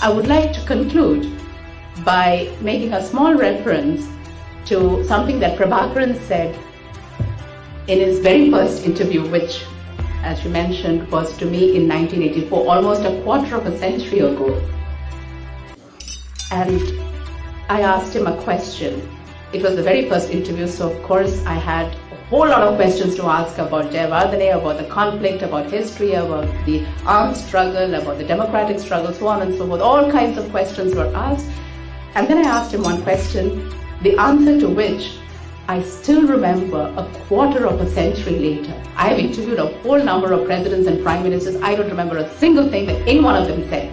I would like to conclude by making a small reference to something that Prabhakaran said in his very first interview, which, as you mentioned, was to me in 1984, almost a quarter of a century ago. And I asked him a question. It was the very first interview, so of course I had a whole lot of questions to ask about Jayawardene, about the conflict, about history, about the armed struggle, about the democratic struggle, so on and so forth. All kinds of questions were asked. And then I asked him one question, the answer to which I still remember a quarter of a century later. I have interviewed a whole number of presidents and prime ministers. I don't remember a single thing that any one of them said.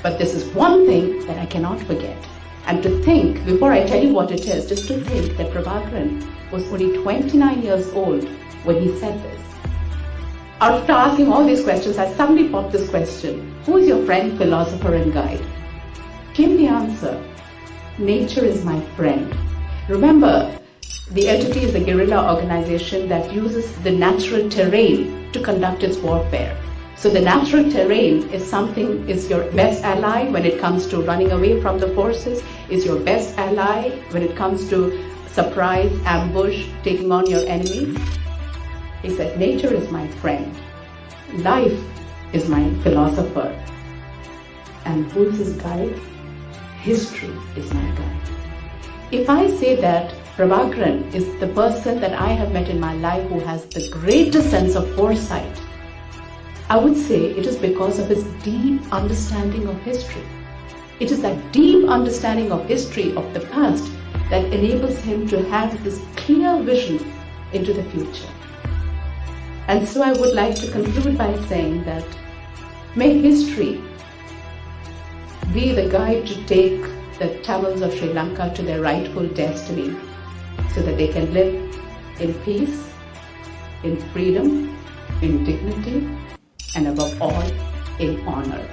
But this is one thing that I cannot forget. And to think, before I tell you what it is, just to think that Prabhakaran was only 29 years old when he said this. After asking all these questions, I suddenly popped this question: who is your friend, philosopher and guide? Came the answer: nature is my friend. Remember, the LTT is a guerrilla organization that uses the natural terrain to conduct its warfare. So the natural terrain is your best ally when it comes to running away from the forces, is your best ally when it comes to surprise, ambush, taking on your enemy. He said, nature is my friend, life is my philosopher, and who is his guide? History is my guide. If I say that Prabhakaran is the person that I have met in my life who has the greatest sense of foresight, I would say it is because of his deep understanding of history. It is that deep understanding of history of the past that enables him to have this clear vision into the future. And so I would like to conclude by saying that may history be the guide to take the Tamils of Sri Lanka to their rightful destiny so that they can live in peace, in freedom, in dignity, and above all, in honor.